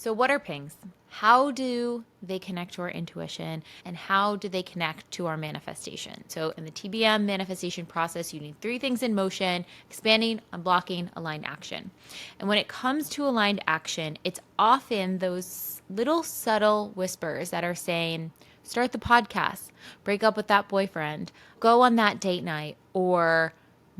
So, what are pings? How do they connect to our intuition and how do they connect to our manifestation? So, in the TBM manifestation process, you need three things in motion: expanding, unblocking, aligned action. And when it comes to aligned action, it's often those little subtle whispers that are saying, start the podcast, break up with that boyfriend, go on that date night, or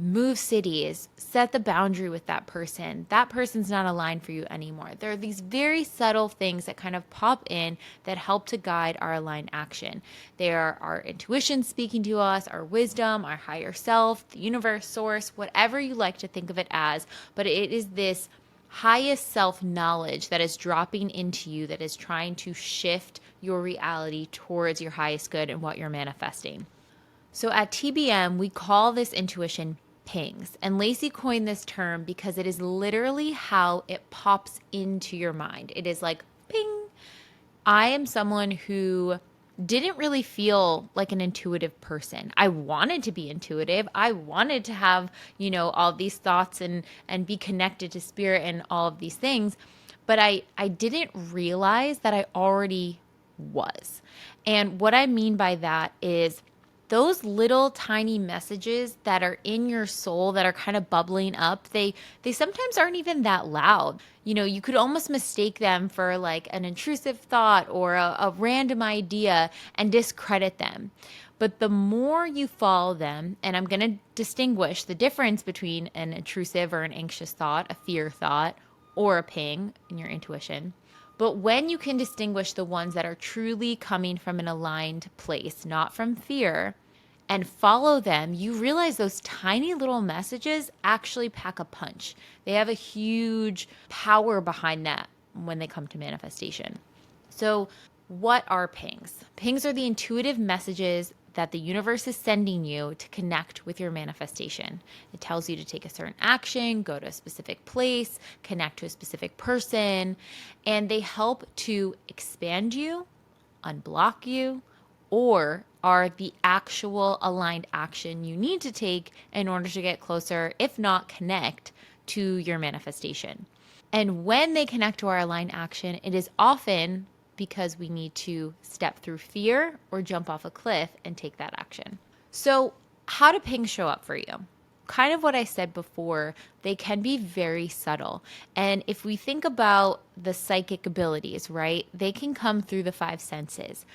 move cities, set the boundary with that person. That person's not aligned for you anymore. There are these very subtle things that kind of pop in that help to guide our aligned action. They are our intuition speaking to us, our wisdom, our higher self, the universe, source, whatever you like to think of it as. But it is this highest self knowledge that is dropping into you that is trying to shift your reality towards your highest good and what you're manifesting. So at TBM, we call this intuition pings. And Lacey coined this term because it is literally how it pops into your mind. It is like ping. I am someone who didn't really feel like an intuitive person. I wanted to be intuitive. I wanted to have, all these thoughts and be connected to spirit and all of these things, but I didn't realize that I already was. And what I mean by that is those little tiny messages that are in your soul that are kind of bubbling up, they sometimes aren't even that loud. You could almost mistake them for like an intrusive thought or a random idea and discredit them. But the more you follow them, and I'm going to distinguish the difference between an intrusive or an anxious thought, a fear thought, or a ping in your intuition. But when you can distinguish the ones that are truly coming from an aligned place, not from fear, and follow them, you realize those tiny little messages actually pack a punch. They have a huge power behind that when they come to manifestation. So, what are pings? Pings are the intuitive messages that the universe is sending you to connect with your manifestation. It tells you to take a certain action, go to a specific place, connect to a specific person, and they help to expand you, unblock you, or are the actual aligned action you need to take in order to get closer, if not connect, to your manifestation. And when they connect to our aligned action, it is often because we need to step through fear or jump off a cliff and take that action. So, how do pings show up for you? Kind of what I said before, they can be very subtle. And if we think about the psychic abilities, right, they can come through the five senses.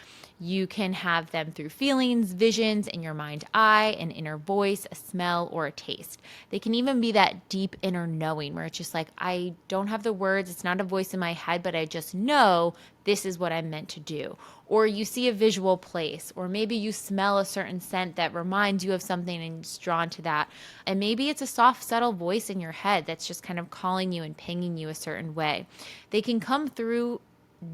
You can have them through feelings, visions in your mind's eye, an inner voice, a smell, or a taste. They can even be that deep inner knowing where it's just like, I don't have the words, it's not a voice in my head, but I just know this is what I'm meant to do. Or you see a visual place, or maybe you smell a certain scent that reminds you of something and it's drawn to that. And maybe it's a soft, subtle voice in your head that's just kind of calling you and pinging you a certain way. They can come through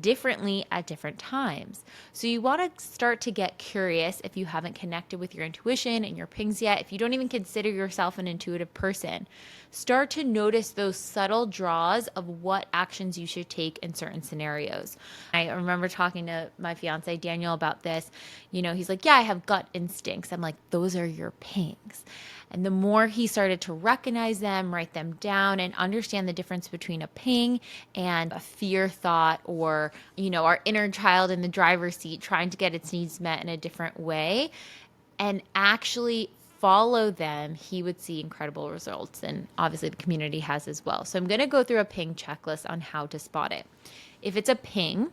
differently at different times. So you want to start to get curious if you haven't connected with your intuition and your pings yet. If you don't even consider yourself an intuitive person, start to notice those subtle draws of what actions you should take in certain scenarios. I remember talking to my fiance Daniel about this. He's like, yeah, I have gut instincts. I'm like, those are your pings. And the more he started to recognize them, write them down, and understand the difference between a ping and a fear thought, or, our inner child in the driver's seat trying to get its needs met in a different way, and actually follow them, he would see incredible results. And obviously the community has as well. So I'm going to go through a ping checklist on how to spot it. If it's a ping,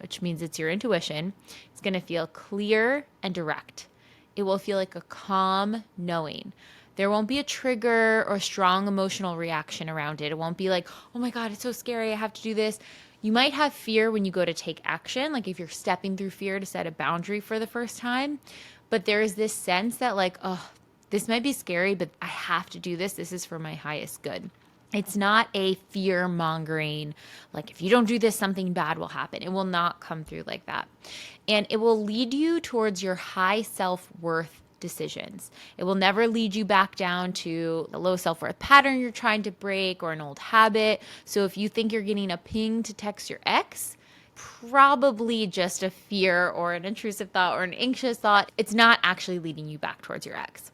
which means it's your intuition, it's going to feel clear and direct. It will feel like a calm knowing. There won't be a trigger or strong emotional reaction around it. It won't be like, oh my God, it's so scary, I have to do this. You might have fear when you go to take action, like if you're stepping through fear to set a boundary for the first time. But there is this sense that like, oh, this might be scary, but I have to do this. This is for my highest good. It's not a fear mongering, like if you don't do this, something bad will happen. It will not come through like that. And it will lead you towards your high self-worth decisions. It will never lead you back down to a low self-worth pattern you're trying to break or an old habit. So if you think you're getting a ping to text your ex, probably just a fear or an intrusive thought or an anxious thought. It's not actually leading you back towards your ex.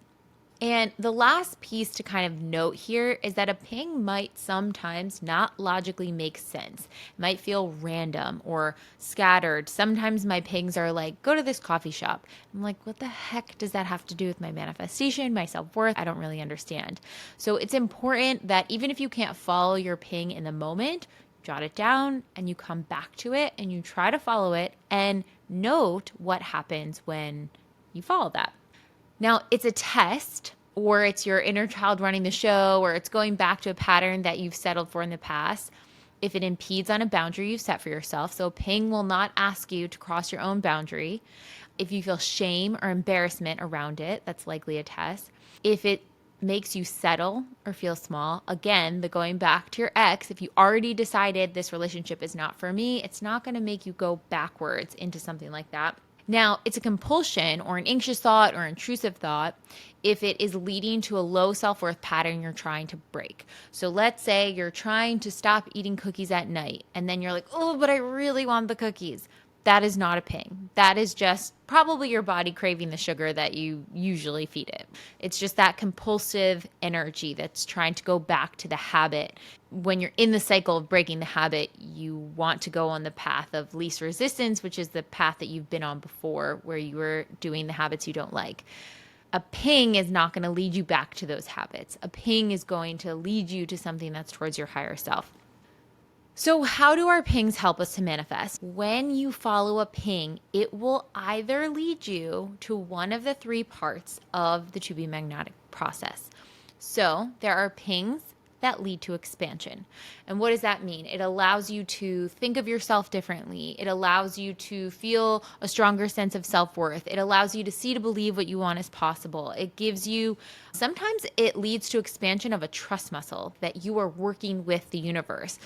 And the last piece to kind of note here is that a ping might sometimes not logically make sense. It might feel random or scattered. Sometimes my pings are like, go to this coffee shop. I'm like, what the heck does that have to do with my manifestation, my self worth? I don't really understand. So it's important that even if you can't follow your ping in the moment, jot it down and you come back to it and you try to follow it and note what happens when you follow that. Now, it's a test, or it's your inner child running the show, or it's going back to a pattern that you've settled for in the past. If it impedes on a boundary you've set for yourself, so ping will not ask you to cross your own boundary. If you feel shame or embarrassment around it, that's likely a test. If it makes you settle or feel small, again, the going back to your ex, if you already decided this relationship is not for me, it's not going to make you go backwards into something like that. Now, it's a compulsion or an anxious thought or intrusive thought if it is leading to a low self-worth pattern you're trying to break. So let's say you're trying to stop eating cookies at night and then you're like, oh, but I really want the cookies. That is not a ping. That is just probably your body craving the sugar that you usually feed it. It's just that compulsive energy that's trying to go back to the habit. When you're in the cycle of breaking the habit, you want to go on the path of least resistance, which is the path that you've been on before, where you were doing the habits you don't like. A ping is not going to lead you back to those habits. A ping is going to lead you to something that's towards your higher self. So, how do our pings help us to manifest? When you follow a ping, it will either lead you to one of the three parts of the to be magnetic process. So, there are pings that lead to expansion. And what does that mean? It allows you to think of yourself differently. It allows you to feel a stronger sense of self-worth. It allows you to see to believe what you want is possible. It gives you, sometimes it leads to expansion of a trust muscle that you are working with the universe.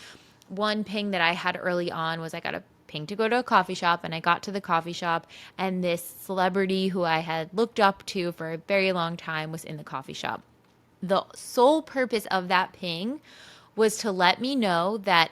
One ping that I had early on was I got a ping to go to a coffee shop, and I got to the coffee shop and this celebrity who I had looked up to for a very long time was in the coffee shop. The sole purpose of that ping was to let me know that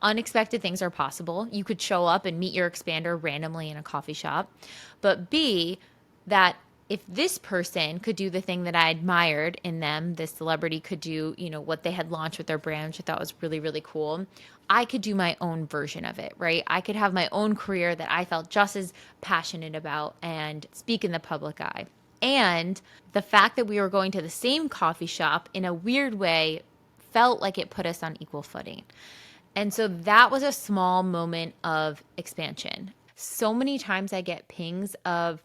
unexpected things are possible. You could show up and meet your expander randomly in a coffee shop. But B, that if this person could do the thing that I admired in them, this celebrity could do, what they had launched with their brand, which I thought was really, really cool. I could do my own version of it, right? I could have my own career that I felt just as passionate about and speak in the public eye. And the fact that we were going to the same coffee shop in a weird way felt like it put us on equal footing. And so that was a small moment of expansion. So many times I get pings of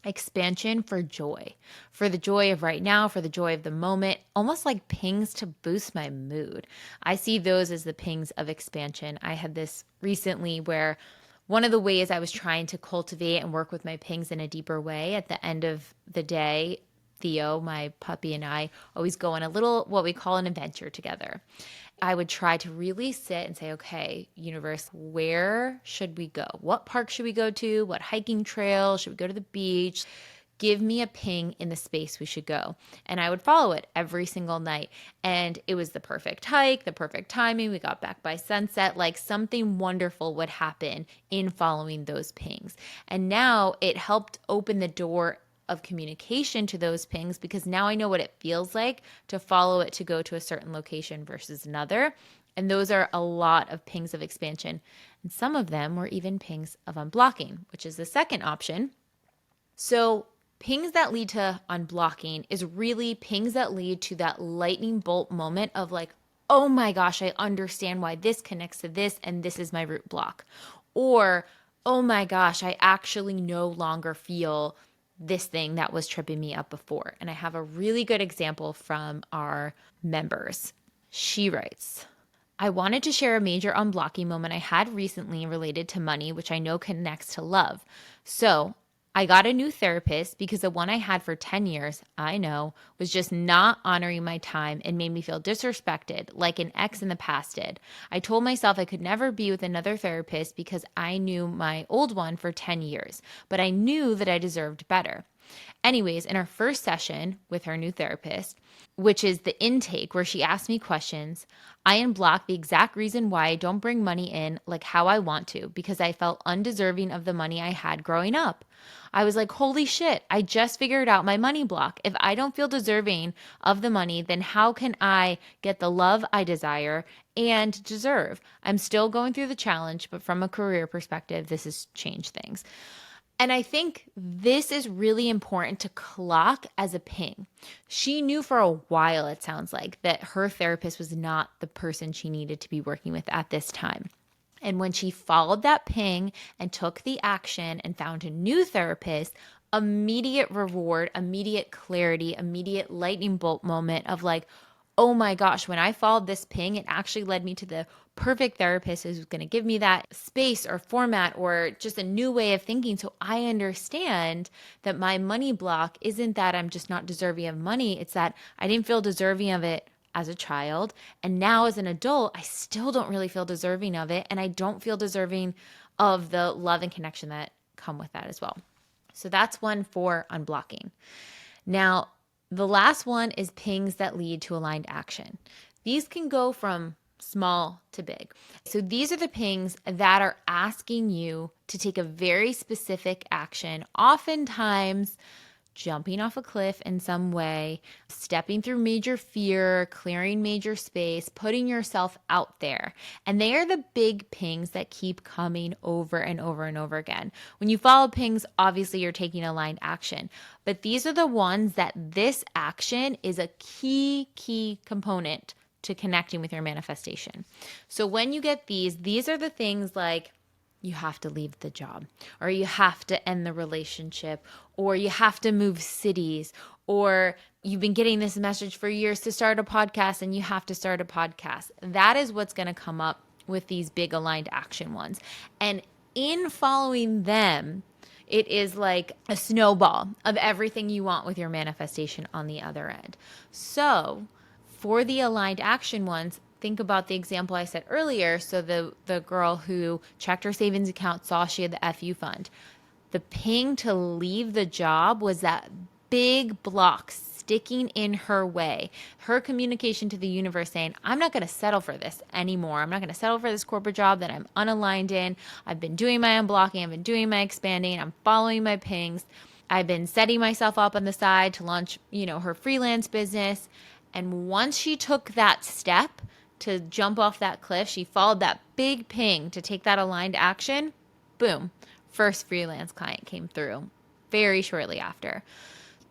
expansion for joy, for the joy of right now, for the joy of the moment, almost like pings to boost my mood. I see those as the pings of expansion. I had this recently where one of the ways I was trying to cultivate and work with my pings in a deeper way at the end of the day, Theo, my puppy, and I always go on a little, what we call an adventure together. I would try to really sit and say, okay, universe, where should we go? What park should we go to? What hiking trail? Should we go to the beach? Give me a ping in the space we should go. And I would follow it every single night. And it was the perfect hike, the perfect timing. We got back by sunset. Like something wonderful would happen in following those pings. And now it helped open the door of communication to those pings because now I know what it feels like to follow it to go to a certain location versus another. And those are a lot of pings of expansion. And some of them were even pings of unblocking, which is the second option. So pings that lead to unblocking is really pings that lead to that lightning bolt moment of like, oh my gosh, I understand why this connects to this and this is my root block. Or, oh my gosh, I actually no longer feel this thing that was tripping me up before. And I have a really good example from our members. She writes, I wanted to share a major unblocking moment I had recently related to money, which I know connects to love. So I got a new therapist because the one I had for 10 years, I know, was just not honoring my time and made me feel disrespected like an ex in the past did. I told myself I could never be with another therapist because I knew my old one for 10 years, but I knew that I deserved better. Anyways, in our first session with her new therapist, which is the intake where she asked me questions, I unblocked the exact reason why I don't bring money in like how I want to, because I felt undeserving of the money I had growing up. I was like, holy shit, I just figured out my money block. If I don't feel deserving of the money, then how can I get the love I desire and deserve? I'm still going through the challenge, but from a career perspective, this has changed things. And I think this is really important to clock as a ping. She knew for a while, it sounds like, that her therapist was not the person she needed to be working with at this time. And when she followed that ping and took the action and found a new therapist, immediate reward, immediate clarity, immediate lightning bolt moment of like, oh my gosh, when I followed this ping, it actually led me to the perfect therapist who's going to give me that space or format or just a new way of thinking. So I understand that my money block isn't that I'm just not deserving of money. It's that I didn't feel deserving of it as a child. And now as an adult, I still don't really feel deserving of it. And I don't feel deserving of the love and connection that come with that as well. So that's one for unblocking. Now, the last one is pings that lead to aligned action. These can go from small to big. So these are the pings that are asking you to take a very specific action, oftentimes jumping off a cliff in some way, stepping through major fear, clearing major space, putting yourself out there. And they are the big pings that keep coming over and over and over again. When you follow pings, obviously you're taking aligned action. But these are the ones that this action is a key component to connecting with your manifestation. So when you get these are the things like, you have to leave the job, or you have to end the relationship, or you have to move cities, or you've been getting this message for years to start a podcast and you have to start a podcast. That is what's going to come up with these big aligned action ones. And in following them, it is like a snowball of everything you want with your manifestation on the other end. So for the aligned action ones, think about the example I said earlier. So the girl who checked her savings account, saw she had the FU fund. The ping to leave the job was that big block sticking in her way. Her communication to the universe saying, I'm not going to settle for this anymore. I'm not going to settle for this corporate job that I'm unaligned in. I've been doing my unblocking. I've been doing my expanding. I'm following my pings. I've been setting myself up on the side to launch, her freelance business. And once she took that step to jump off that cliff, she followed that big ping to take that aligned action. Boom. First freelance client came through very shortly after.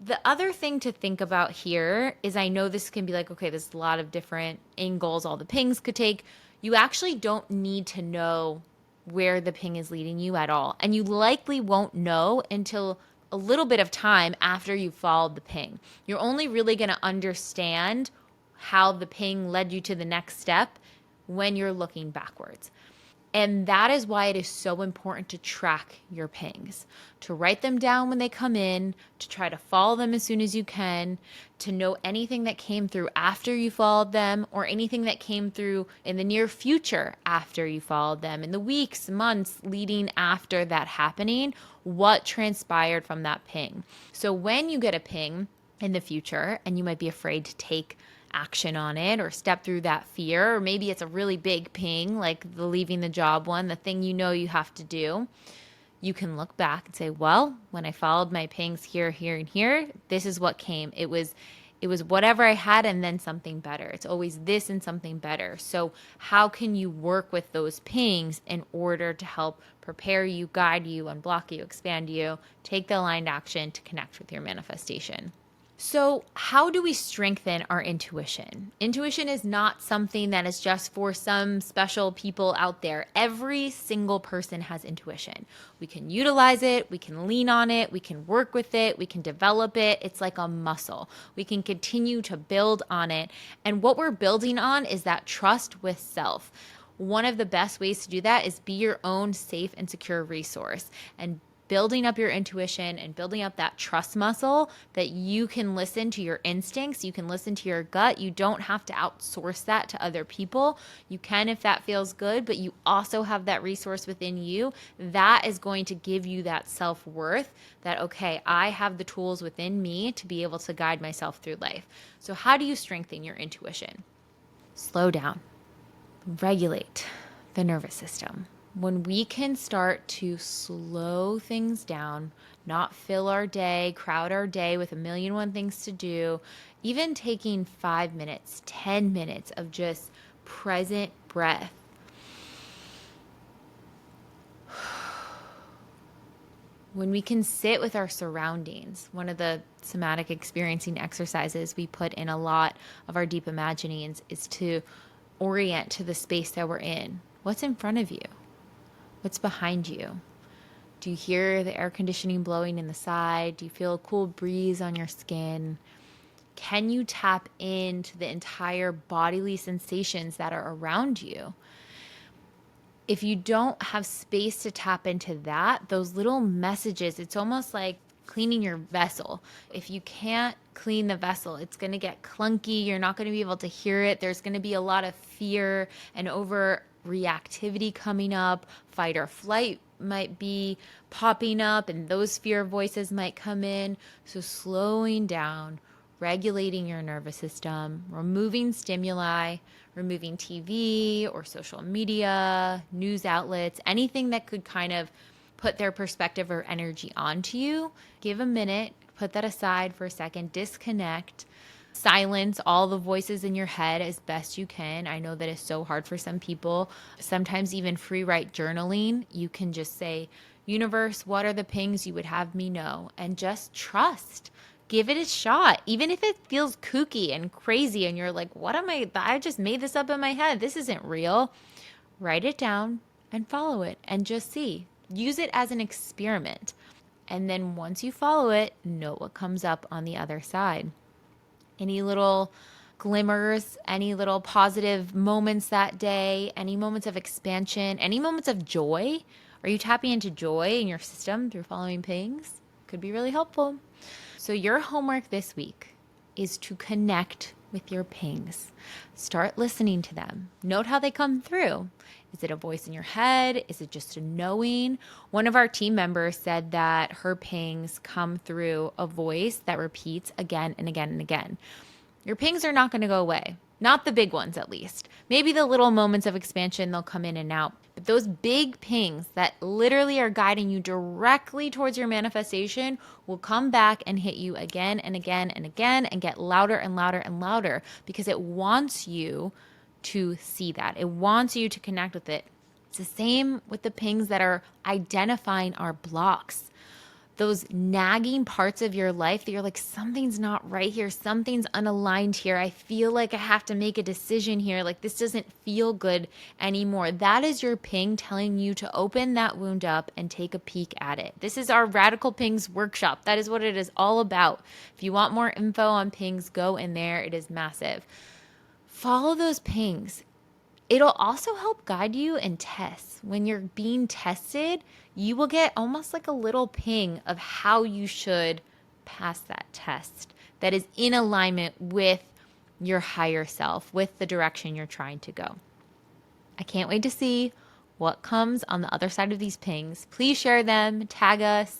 The other thing to think about here is, I know this can be like, okay, there's a lot of different angles all the pings could take. You actually don't need to know where the ping is leading you at all. And you likely won't know until a little bit of time after you followed the ping. You're only really going to understand how the ping led you to the next step when you're looking backwards. And that is why it is so important to track your pings, to write them down when they come in, to try to follow them as soon as you can, to know anything that came through after you followed them, or anything that came through in the near future after you followed them, in the weeks, months leading after that happening, what transpired from that ping. So when you get a ping in the future, and you might be afraid to take action on it or step through that fear, or maybe it's a really big ping like the leaving the job one, the thing you have to do, you can look back and say, well, when I followed my pings here and here, this is what came. It was whatever I had and then something better. It's always this and something better. So how can you work with those pings in order to help prepare you, guide you, unblock you, expand you, take the aligned action to connect with your manifestation? So how do we strengthen our intuition? Intuition is not something that is just for some special people out there. Every single person has intuition. We can utilize it. We can lean on it. We can work with it. We can develop it. It's like a muscle. We can continue to build on it. And what we're building on is that trust with self. One of the best ways to do that is be your own safe and secure resource and building up your intuition and building up that trust muscle that you can listen to your instincts, you can listen to your gut. You don't have to outsource that to other people. You can if that feels good, but you also have that resource within you. That is going to give you that self-worth that, okay, I have the tools within me to be able to guide myself through life. So how do you strengthen your intuition? Slow down. Regulate the nervous system. When we can start to slow things down, not fill our day, crowd our day with a million one things to do, even taking 5 minutes, 10 minutes of just present breath. When we can sit with our surroundings, one of the somatic experiencing exercises we put in a lot of our deep imaginings is to orient to the space that we're in. What's in front of you? What's behind you? Do you hear the air conditioning blowing in the side? Do you feel a cool breeze on your skin? Can you tap into the entire bodily sensations that are around you? If you don't have space to tap into that, those little messages, it's almost like cleaning your vessel. If you can't clean the vessel, it's going to get clunky. You're not going to be able to hear it. There's going to be a lot of fear and overreactivity coming up. Fight or flight might be popping up, and those fear voices might come in. So slowing down, regulating your nervous system, removing stimuli, removing TV or social media, news outlets, anything that could kind of put their perspective or energy onto you. Give a minute, put that aside for a second, disconnect, silence all the voices in your head as best you can. I know that is so hard for some people. Sometimes even free write journaling, you can just say, universe, what are the pings you would have me know? And just trust. Give it a shot. Even if it feels kooky and crazy and you're like, what am I just made this up in my head. This isn't real. Write it down and follow it and just see. Use it as an experiment. And then once you follow it, note what comes up on the other side. Any little glimmers, any little positive moments that day, any moments of expansion, any moments of joy. Are you tapping into joy in your system through following pings? Could be really helpful. So your homework this week is to connect with your pings. Start listening to them. Note how they come through. Is it a voice in your head? Is it just a knowing? One of our team members said that her pings come through a voice that repeats again and again and again. Your pings are not going to go away. Not the big ones, at least. Maybe the little moments of expansion, they'll come in and out. But those big pings that literally are guiding you directly towards your manifestation will come back and hit you again and again and again and get louder and louder and louder because it wants you to see that. It wants you to connect with it. It's the same with the pings that are identifying our blocks. Those nagging parts of your life that you're like, something's not right here. Something's unaligned here. I feel like I have to make a decision here. Like this doesn't feel good anymore. That is your ping telling you to open that wound up and take a peek at it. This is our Radical Pings workshop. That is what it is all about. If you want more info on pings, go in there. It is massive. Follow those pings. It'll also help guide you in tests. When you're being tested, you will get almost like a little ping of how you should pass that test that is in alignment with your higher self, with the direction you're trying to go. I can't wait to see what comes on the other side of these pings. Please share them, tag us.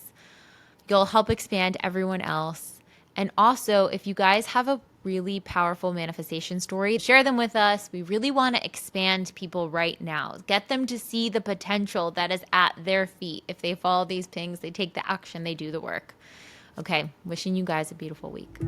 You'll help expand everyone else. And also, if you guys have a really powerful manifestation story, share them with us. We really want to expand people right now. Get them to see the potential that is at their feet. If they follow these pings, they take the action, they do the work. Okay, wishing you guys a beautiful week.